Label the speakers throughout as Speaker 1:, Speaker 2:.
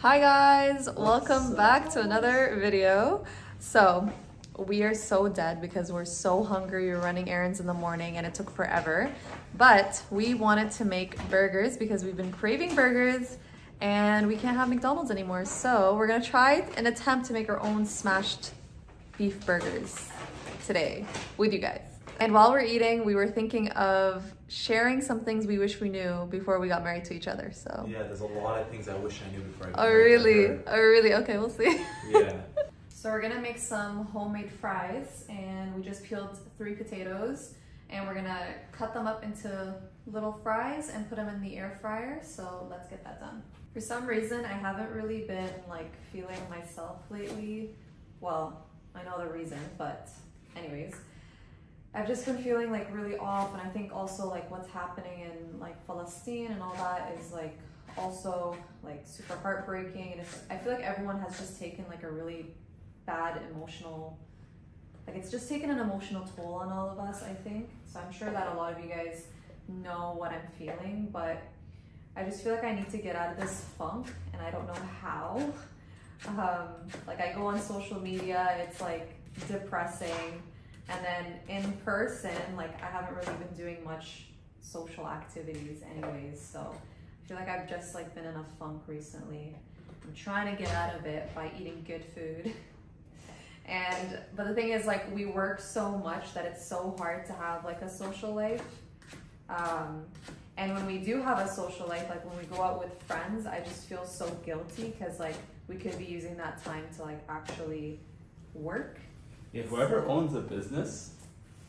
Speaker 1: Hi guys, welcome back to another video. So we are so dead because we're so hungry. We were running errands in the morning and it took forever, but we wanted to make burgers because we've been craving burgers and we can't have McDonald's anymore. So we're gonna try an attempt to make our own smashed beef burgers today with you guys. And while we're eating, we were thinking of sharing some things we wish we knew before we got married to each other. So
Speaker 2: yeah, there's a lot of things I wish I knew before I got
Speaker 1: oh
Speaker 2: married to
Speaker 1: really?
Speaker 2: her.
Speaker 1: Oh really? Okay, we'll see.
Speaker 2: Yeah.
Speaker 1: So we're gonna make some homemade fries, and we just peeled 3 potatoes and we're gonna cut them up into little fries and put them in the air fryer. So let's get that done. For some reason, I haven't really been like feeling myself lately. Well, I know the reason, but anyways, I've just been feeling like really off, and I think also like what's happening in like Palestine and all that is like also like super heartbreaking, and I feel like everyone has just taken like a really bad emotional, like it's just taken an emotional toll on all of us, I think. So I'm sure that a lot of you guys know what I'm feeling, but I just feel like I need to get out of this funk and I don't know how. Like I go on social media, it's like depressing. And then in person, like I haven't really been doing much social activities anyways. So I feel like I've just like been in a funk recently. I'm trying to get out of it by eating good food. But the thing is, like, we work so much that it's so hard to have like a social life. And when we do have a social life, like when we go out with friends, I just feel so guilty because like we could be using that time to like actually work.
Speaker 2: Yeah, whoever owns a business,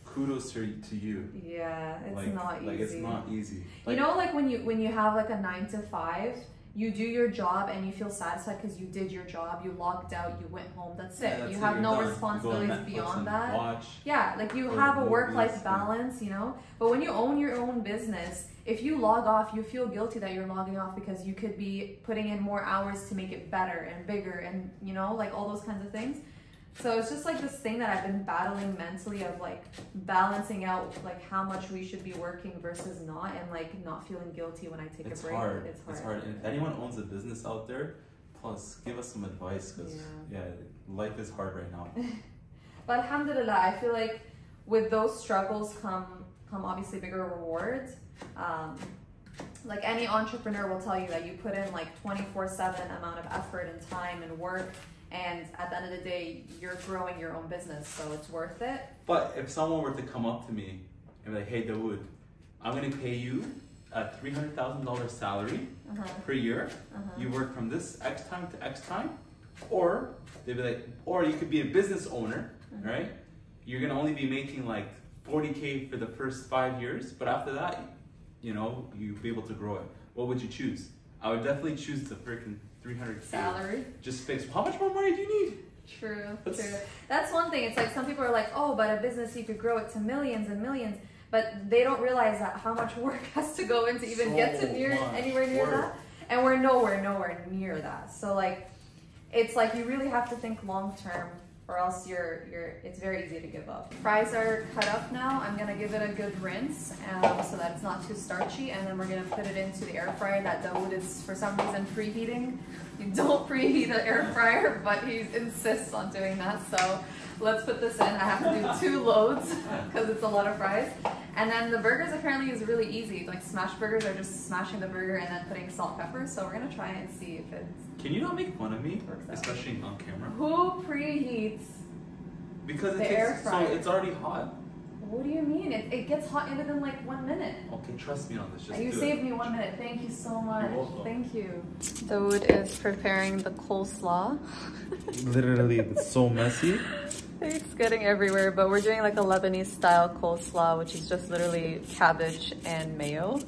Speaker 2: kudos to you.
Speaker 1: Yeah, it's
Speaker 2: like,
Speaker 1: not easy.
Speaker 2: Like it's not easy. Like,
Speaker 1: you know, like when you have like a 9 to 5, you do your job and you feel satisfied because you did your job. You logged out, you went home. That's it.
Speaker 2: yeah, that's
Speaker 1: you
Speaker 2: it,
Speaker 1: have
Speaker 2: you're
Speaker 1: no
Speaker 2: done.
Speaker 1: responsibilities
Speaker 2: You go to Netflix
Speaker 1: beyond
Speaker 2: and
Speaker 1: that.
Speaker 2: watch.
Speaker 1: Yeah, like you
Speaker 2: Go
Speaker 1: have
Speaker 2: to
Speaker 1: a
Speaker 2: the
Speaker 1: work-life
Speaker 2: movies,
Speaker 1: balance, you know. But when you own your own business, if you log off, you feel guilty that you're logging off because you could be putting in more hours to make it better and bigger, and you know, like all those kinds of things. So it's just like this thing that I've been battling mentally of like balancing out like how much we should be working versus not, and like not feeling guilty when I take a break.
Speaker 2: Hard.
Speaker 1: It's hard.
Speaker 2: It's hard. And if anyone owns a business out there, plus give us some advice because yeah, life is hard right now.
Speaker 1: But alhamdulillah, I feel like with those struggles come obviously bigger rewards. Like any entrepreneur will tell you that you put in like 24/7 amount of effort and time and work, and at the end of the day, you're growing your own business, so it's worth it.
Speaker 2: But if someone were to come up to me and be like, hey Dawood, I'm gonna pay you a $300,000 salary per year. You work from this X time to X time, or they'd be like, or you could be a business owner, right? You're gonna only be making like 40K for the first 5 years, but after that, you know, you'll be able to grow it. What would you choose? I would definitely choose the freaking 300K
Speaker 1: salary.
Speaker 2: Just fixed. How much more money do you need?
Speaker 1: True. That's one thing. It's like some people are like, oh, but a business, you could grow it to millions and millions, but they don't realize that how much work has to go into even get to anywhere near that. And we're nowhere near that. So like, it's like you really have to think long term, or else it's very easy to give up. Fries are cut up now. I'm gonna give it a good rinse so that it's not too starchy, and then we're gonna put it into the air fryer that Dawood is for some reason preheating. You don't preheat the air fryer, but he insists on doing that. So let's put this in. I have to do 2 loads because it's a lot of fries. And then the burgers apparently is really easy. Like smash burgers are just smashing the burger and then putting salt, pepper. So we're gonna try it and see if it's.
Speaker 2: Can you not make fun of me, especially on camera?
Speaker 1: Who preheats?
Speaker 2: Because
Speaker 1: the air fryer?
Speaker 2: So it's already hot.
Speaker 1: What do you mean? It gets hot in within like 1 minute.
Speaker 2: Okay, trust me on this. Just
Speaker 1: you
Speaker 2: do
Speaker 1: saved
Speaker 2: it.
Speaker 1: me 1 minute. Thank you so much.
Speaker 2: You're welcome.
Speaker 1: Thank you. Dawood is preparing the coleslaw.
Speaker 2: Literally, it's so messy.
Speaker 1: It's getting everywhere, but we're doing like a Lebanese style coleslaw, which is just literally cabbage and mayo.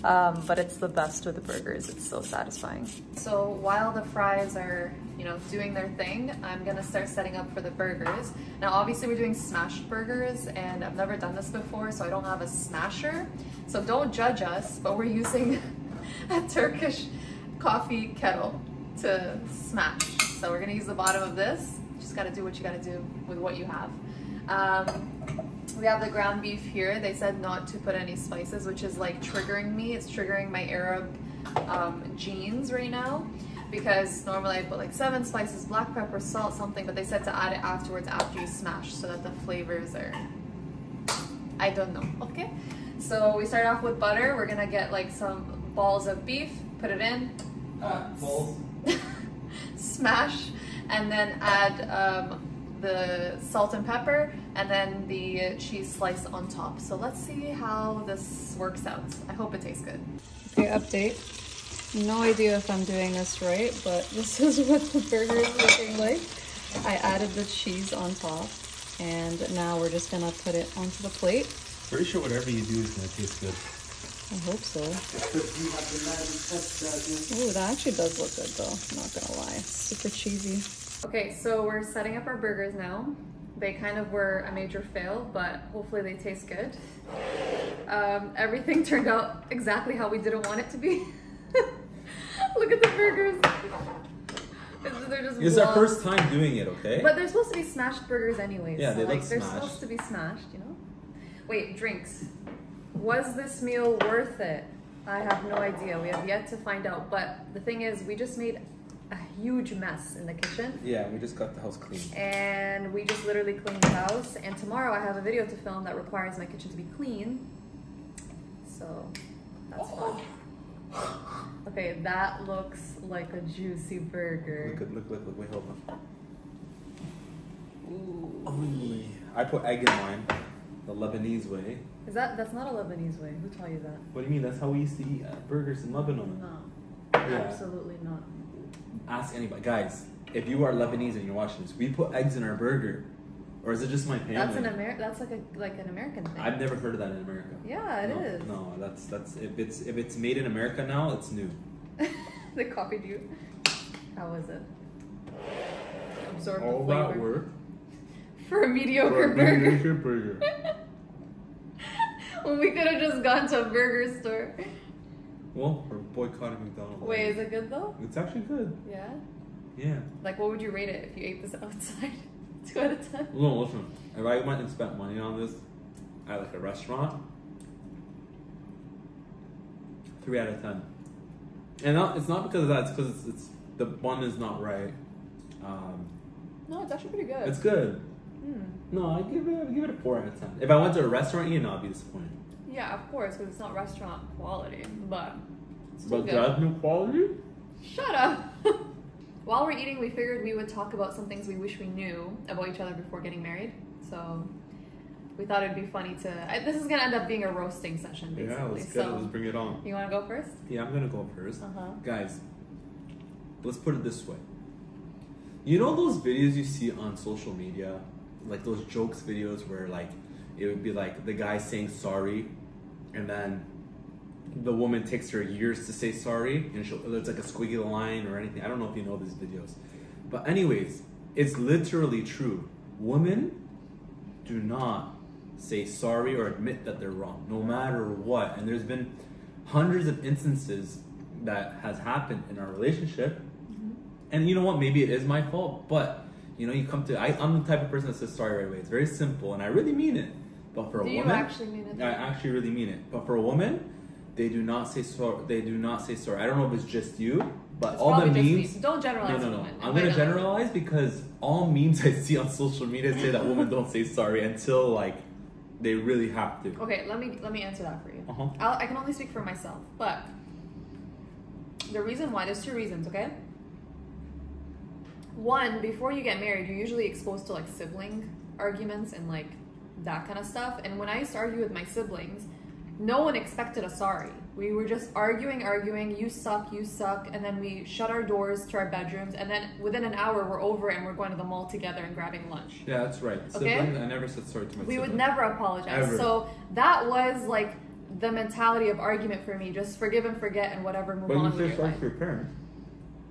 Speaker 1: But it's the best with the burgers. It's so satisfying. So while the fries are, you know, doing their thing, I'm gonna start setting up for the burgers. Now, obviously we're doing smashed burgers, and I've never done this before, so I don't have a smasher. So don't judge us, but we're using a Turkish coffee kettle to smash. So we're gonna use the bottom of this. Just gotta do what you gotta do with what you have. We have the ground beef here. They said not to put any spices, which is like triggering me. It's triggering my Arab genes right now. because normally I put like 7 spices, black pepper, salt, something, but they said to add it afterwards after you smash so that the flavors are, I don't know, okay? So we start off with butter. We're gonna get like some balls of beef, put it in.
Speaker 2: Balls.
Speaker 1: Smash, and then add the salt and pepper, and then the cheese slice on top. So let's see how this works out. I hope it tastes good. Okay, update. No idea if I'm doing this right, but this is what the burger is looking like. I added the cheese on top, and now we're just gonna put it onto the plate.
Speaker 2: Pretty sure whatever you do is gonna taste good.
Speaker 1: I hope so. Oh, that actually does look good though, I'm not gonna lie. Super cheesy. Okay, so we're setting up our burgers now. They kind of were a major fail, but hopefully they taste good. Everything turned out exactly how we didn't want it to be. Look at the burgers. They're just
Speaker 2: It's our first time doing it, okay?
Speaker 1: But they're supposed to be smashed burgers anyways.
Speaker 2: Yeah,
Speaker 1: so
Speaker 2: they
Speaker 1: like,
Speaker 2: look
Speaker 1: they're
Speaker 2: smashed.
Speaker 1: supposed to be smashed, you know? Wait, drinks. Was this meal worth it? I have no idea. We have yet to find out. But the thing is, we just made a huge mess in the kitchen.
Speaker 2: Yeah, we just got the house clean.
Speaker 1: And we just literally cleaned the house. And tomorrow I have a video to film that requires my kitchen to be clean. So that's fun. Okay, that looks like a juicy burger.
Speaker 2: Look, wait, hold on.
Speaker 1: Ooh.
Speaker 2: Oh, I put egg in mine, the Lebanese way.
Speaker 1: That's not a Lebanese way. Who taught you that?
Speaker 2: What do you mean? That's how we used to eat burgers in Lebanon.
Speaker 1: No.
Speaker 2: Yeah.
Speaker 1: Absolutely not.
Speaker 2: Ask anybody. Guys, if you are Lebanese and you're watching this, we put eggs in our burger. Or is it just my family?
Speaker 1: That's like an American thing.
Speaker 2: I've never heard of that in America.
Speaker 1: Yeah, it is.
Speaker 2: No, that's if it's made in America now, it's new.
Speaker 1: They copied you. How was it? Absorb
Speaker 2: All
Speaker 1: the flavor.
Speaker 2: that work
Speaker 1: For a mediocre burger. When we could have just gone to a burger store.
Speaker 2: Well, we're boycotting McDonald's.
Speaker 1: Wait, is it good though?
Speaker 2: It's actually good.
Speaker 1: Yeah?
Speaker 2: Yeah.
Speaker 1: Like, what would you rate it if you ate this outside? 2 out of 10?
Speaker 2: No, listen. If I went and spent money on this at like a restaurant, 3 out of 10. And it's not because of that. It's because it's the bun is not right.
Speaker 1: No, it's actually pretty good.
Speaker 2: It's good. No, I give it a 4 out of 10. If I went to a restaurant, I'd be disappointed.
Speaker 1: Yeah, of course, because it's not restaurant quality, but it's still
Speaker 2: But
Speaker 1: good.
Speaker 2: that's new quality?
Speaker 1: Shut up! While we're eating, we figured we would talk about some things we wish we knew about each other before getting married. So we thought it'd be funny to... this is going to end up being a roasting session, basically.
Speaker 2: Yeah, let's get it. Let's bring it on.
Speaker 1: You want to go first?
Speaker 2: Yeah, I'm going to go first.
Speaker 1: Uh-huh.
Speaker 2: Guys, let's put it this way. You know those videos you see on social media? Like those jokes videos where like it would be like the guy saying sorry and then the woman takes her years to say sorry and there's like a squiggly line or anything. I don't know if you know these videos. But anyways, it's literally true. Women do not say sorry or admit that they're wrong, no matter what. And there's been hundreds of instances that has happened in our relationship. And you know what? Maybe it is my fault, but you know, I'm the type of person that says sorry right away. It's very simple, and I really mean it. But for a woman,
Speaker 1: Do you actually mean it?
Speaker 2: I actually really mean it. But for a woman, they do not say sorry. They do not say sorry. I don't know if it's just you, but
Speaker 1: It's
Speaker 2: all the
Speaker 1: probably just
Speaker 2: memes.
Speaker 1: me. Don't generalize.
Speaker 2: No.
Speaker 1: women.
Speaker 2: I'm gonna generalize because all memes I see on social media say that women don't say sorry until like they really have to.
Speaker 1: Okay, let me answer that for you.
Speaker 2: Uh-huh.
Speaker 1: I can only speak for myself, but the reason why, there's 2 reasons, okay? One, before you get married, you're usually exposed to like sibling arguments and like that kind of stuff. And when I used to argue with my siblings, no one expected a sorry. We were just arguing, you suck, and then we shut our doors to our bedrooms, and then within an hour we're over and we're going to the mall together and grabbing lunch.
Speaker 2: Yeah, that's right.
Speaker 1: Okay?
Speaker 2: Siblings, I never said sorry to my
Speaker 1: We
Speaker 2: sibling.
Speaker 1: would never apologize.
Speaker 2: Ever.
Speaker 1: So that was like the mentality of argument for me. Just forgive and forget and whatever, move
Speaker 2: But
Speaker 1: on
Speaker 2: you
Speaker 1: with
Speaker 2: say
Speaker 1: your
Speaker 2: sorry
Speaker 1: life.
Speaker 2: to your parents.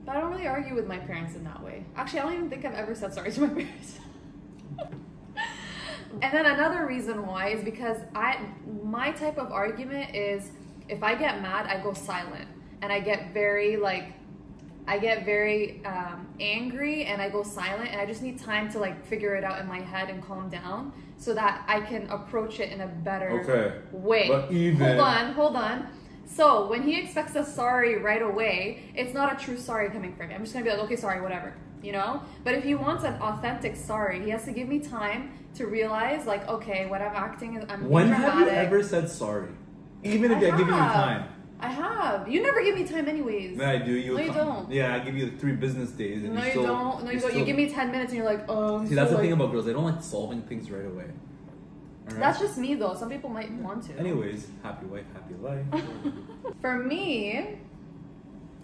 Speaker 1: But I don't really argue with my parents in that way. Actually, I don't even think I've ever said sorry to my parents. And then another reason why is because my type of argument is if I get mad, I go silent. And I get very angry and I go silent, and I just need time to like figure it out in my head and calm down so that I can approach it in a better way.
Speaker 2: But even...
Speaker 1: Hold on. So when he expects a sorry right away, it's not a true sorry coming from me. I'm just gonna be like, okay, sorry, whatever, you know? But if he wants an authentic sorry, he has to give me time to realize, like, okay, what I'm acting is, I'm being
Speaker 3: When
Speaker 1: dramatic.
Speaker 3: have you ever said sorry? Even if I give you time.
Speaker 1: I have. You never give me time anyways.
Speaker 3: Yeah, I do.
Speaker 1: No, you don't.
Speaker 3: Yeah, I give you 3 business days. And
Speaker 1: No,
Speaker 3: you
Speaker 1: you
Speaker 3: still,
Speaker 1: don't. No, you don't. You give me 10 minutes and you're like, oh, I'm
Speaker 3: See, that's
Speaker 1: so
Speaker 3: the thing
Speaker 1: like...
Speaker 3: about girls. They don't like solving things right away. All right?
Speaker 1: That's just me though. Some people might want to.
Speaker 3: Anyways, happy wife, happy life.
Speaker 1: For me,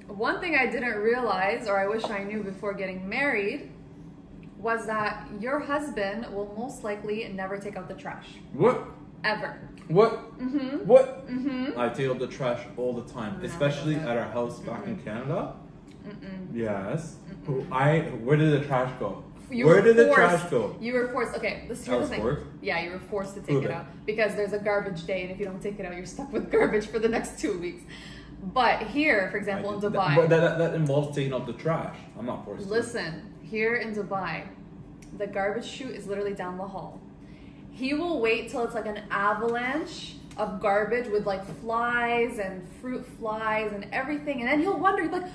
Speaker 1: one thing I didn't realize, or I wish I knew before getting married, was that your husband will most likely never take out the trash.
Speaker 3: What?
Speaker 1: Ever.
Speaker 3: What?
Speaker 1: Mm-hmm.
Speaker 3: What?
Speaker 1: Mm-hmm.
Speaker 3: I take out the trash all the time,
Speaker 1: No,
Speaker 3: especially
Speaker 1: no, no.
Speaker 3: at our house back in Canada.
Speaker 1: Mm-mm.
Speaker 3: Yes.
Speaker 1: Mm-mm.
Speaker 3: Where did the trash go?
Speaker 1: You
Speaker 3: Where
Speaker 1: were
Speaker 3: did the
Speaker 1: forced.
Speaker 3: trash go?
Speaker 1: You were forced. Okay, this
Speaker 3: I
Speaker 1: here's
Speaker 3: was
Speaker 1: the thing.
Speaker 3: forced?
Speaker 1: Yeah, you were forced to take
Speaker 3: Prove
Speaker 1: it
Speaker 3: it.
Speaker 1: out because there's a garbage day, and if you don't take it out, you're stuck with garbage for the next 2 weeks. But here, for example, in Dubai,
Speaker 3: But that involves taking out the trash. I'm not forced to.
Speaker 1: listen, here in Dubai, the garbage chute is literally down the hall. He will wait till it's like an avalanche of garbage with like flies and fruit flies and everything, and then he'll wonder, like,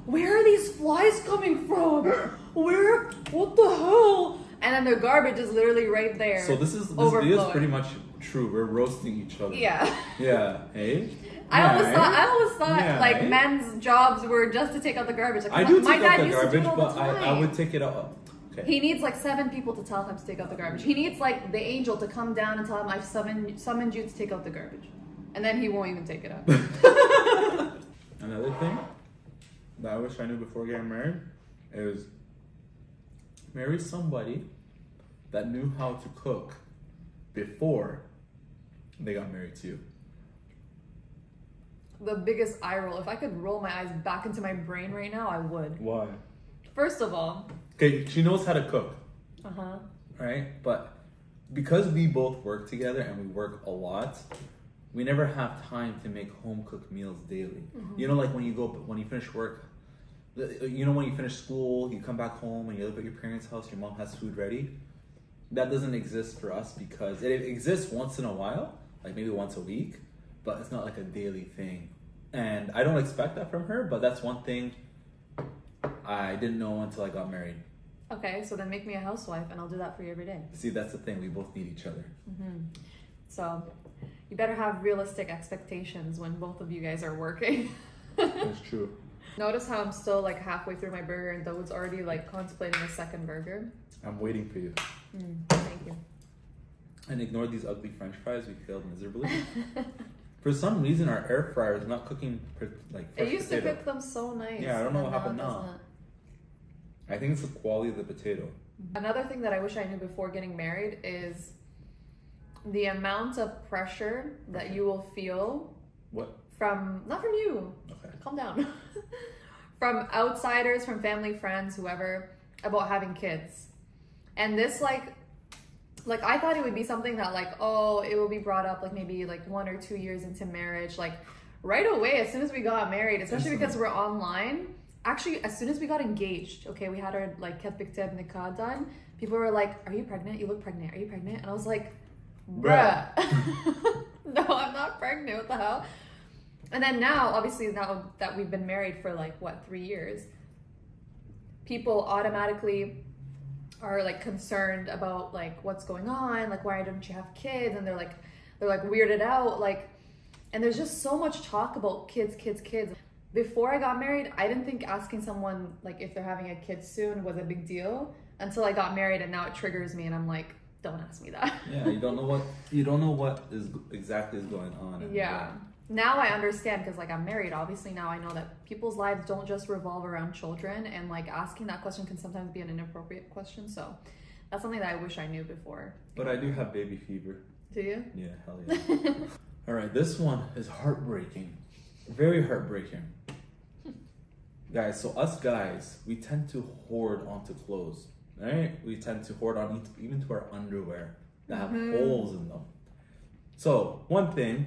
Speaker 1: where are these flies coming from? Where? What the hell? And then the garbage is literally right there.
Speaker 3: So this video is
Speaker 1: overflowing.
Speaker 3: pretty much true. We're roasting each other.
Speaker 1: Yeah.
Speaker 3: Yeah. Hey.
Speaker 1: I always thought
Speaker 3: Yeah,
Speaker 1: like
Speaker 3: right?
Speaker 1: men's jobs were just to take out the garbage. Like,
Speaker 3: I do
Speaker 1: my
Speaker 3: take
Speaker 1: dad
Speaker 3: out the
Speaker 1: used to do
Speaker 3: garbage,
Speaker 1: it all
Speaker 3: but
Speaker 1: the time.
Speaker 3: I would take it out. Okay.
Speaker 1: He needs like 7 people to tell him to take out the garbage. He needs like the angel to come down and tell him I've summoned you to take out the garbage. And then he won't even take it out.
Speaker 3: Another thing that I wish I knew before getting married is marry somebody that knew how to cook before they got married to you.
Speaker 1: The biggest eye roll. If I could roll my eyes back into my brain right now, I would.
Speaker 3: Why?
Speaker 1: First of all,
Speaker 3: Okay, she knows how to cook,
Speaker 1: uh-huh.
Speaker 3: right? But because we both work together and we work a lot, we never have time to make home cooked meals daily. You know, like when you finish work, you know, when you finish school, you come back home and you live at your parents' house, your mom has food ready. That doesn't exist for us because it exists once in a while, like maybe once a week, but it's not like a daily thing. And I don't expect that from her, but that's one thing I didn't know until I got married.
Speaker 1: Okay, so then make me a housewife and I'll do that for you every day.
Speaker 3: See, that's the thing. We both need each other.
Speaker 1: So you better have realistic expectations when both of you guys are working.
Speaker 3: That's true.
Speaker 1: Notice how I'm still like halfway through my burger and Dawood's already like contemplating a second burger.
Speaker 3: I'm waiting for you.
Speaker 1: Thank you.
Speaker 3: And ignore these ugly French fries. We failed miserably. For some reason, our air fryer is not cooking like fresh
Speaker 1: It used
Speaker 3: potato.
Speaker 1: to cook them so nice.
Speaker 3: Yeah, I don't know
Speaker 1: and
Speaker 3: what happened
Speaker 1: it
Speaker 3: now.
Speaker 1: doesn't.
Speaker 3: I think it's the quality of the potato.
Speaker 1: Another thing that I wish I knew before getting married is the amount of pressure that you will feel
Speaker 3: What?
Speaker 1: from, not from you,
Speaker 3: Okay.
Speaker 1: calm down, from outsiders, from family, friends, whoever, about having kids. And this like I thought it would be something that like, oh, it will be brought up like maybe like 1 or 2 years into marriage, like right away as soon as we got married, especially because we're online. Actually, as soon as we got engaged, okay, we had our like ketbiktab nikah done. People were like, "Are you pregnant? You look pregnant. Are you pregnant?" And I was like, "Bruh, no, I'm not pregnant. What the hell?" And then now, obviously, now that we've been married for like what 3 years, people automatically are like concerned about like what's going on, like why don't you have kids, and they're like weirded out, like, and there's just so much talk about kids. Before I got married, I didn't think asking someone like if they're having a kid soon was a big deal until I got married, and now it triggers me, and I'm like, don't ask me that.
Speaker 3: Yeah, you don't know what is exactly is going on. And
Speaker 1: Yeah. Now I understand because like I'm married, obviously now I know that people's lives don't just revolve around children, and like asking that question can sometimes be an inappropriate question. So that's something that I wish I knew before.
Speaker 3: But I do have baby fever.
Speaker 1: Do you?
Speaker 3: Yeah, hell yeah. All right, this one is heartbreaking. Very heartbreaking. Guys, so us guys, we tend to hoard onto clothes, right? We tend to hoard on even to our underwear that have holes in them. So one thing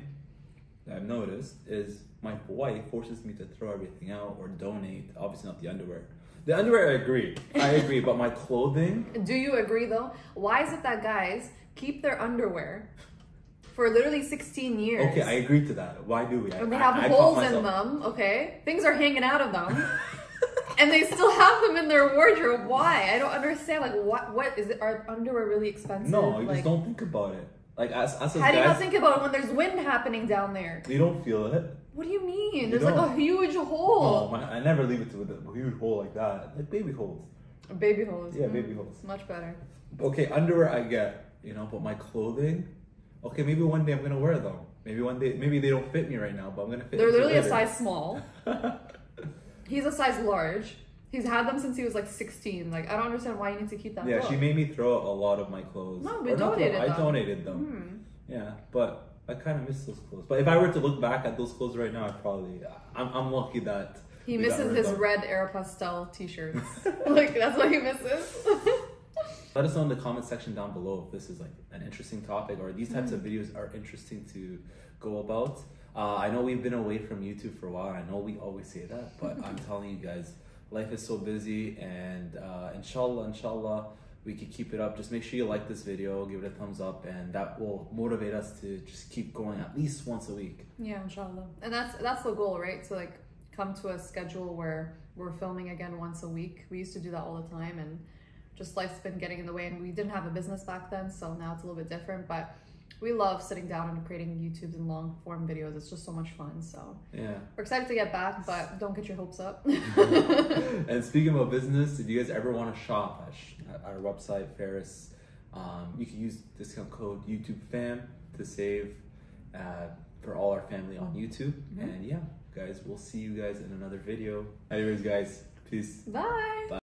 Speaker 3: that I've noticed is my wife forces me to throw everything out or donate. Obviously not the underwear. The underwear, I agree, but my clothing.
Speaker 1: Do you agree though? Why is it that guys keep their underwear for literally 16 years.
Speaker 3: Okay, I agree to that. Why do we?
Speaker 1: And they have holes in them, okay? Things are hanging out of them. And they still have them in their wardrobe. Why? I don't understand. Like, what is it? Are underwear really expensive?
Speaker 3: No, you
Speaker 1: like,
Speaker 3: just don't think about it. Like, as
Speaker 1: how
Speaker 3: guys,
Speaker 1: do you not think about it when there's wind happening down there?
Speaker 3: you don't feel it.
Speaker 1: What do you mean?
Speaker 3: You
Speaker 1: There's like
Speaker 3: don't.
Speaker 1: a huge hole.
Speaker 3: Oh, I never leave it to a huge hole like that. Like baby holes.
Speaker 1: Baby holes.
Speaker 3: Yeah, baby holes.
Speaker 1: Much better.
Speaker 3: Okay, underwear I get, but my clothing, okay, maybe one day I'm gonna wear them. Maybe one day, maybe they don't fit me right now, but I'm gonna fit.
Speaker 1: They're literally a
Speaker 3: later.
Speaker 1: size small. He's a size large. He's had them since he was like 16. Like, I don't understand why you need to keep that.
Speaker 3: Yeah, she made me throw a lot of my clothes.
Speaker 1: No, we
Speaker 3: Or not
Speaker 1: donated
Speaker 3: throw,
Speaker 1: them.
Speaker 3: I donated them. Yeah, but I kind of miss those clothes. But if I were to look back at those clothes right now, I'd probably, I'm lucky that
Speaker 1: He
Speaker 3: we got
Speaker 1: misses
Speaker 3: rid
Speaker 1: his
Speaker 3: of them.
Speaker 1: red Aeropostale t-shirts. Like, that's what he misses.
Speaker 3: Let us know in the comment section down below if this is like an interesting topic or these types of videos are interesting to go about. I know we've been away from YouTube for a while. I know we always say that, but I'm telling you guys, life is so busy, and inshallah, we could keep it up. Just make sure you like this video, give it a thumbs up, and that will motivate us to just keep going at least once a week.
Speaker 1: Yeah, inshallah. And that's the goal, right? To like come to a schedule where we're filming again once a week. We used to do that all the time, and just life's been getting in the way, and we didn't have a business back then, so now it's a little bit different. But we love sitting down and creating YouTubes and long form videos. It's just so much fun. So
Speaker 3: Yeah.
Speaker 1: we're excited to get back, but don't get your hopes up.
Speaker 3: And speaking about business, if you guys ever want to shop at our website, Ferris, you can use discount code YouTubeFam to save for all our family on YouTube. And yeah, guys, we'll see you guys in another video. Anyways, guys, peace.
Speaker 1: Bye.
Speaker 3: Bye.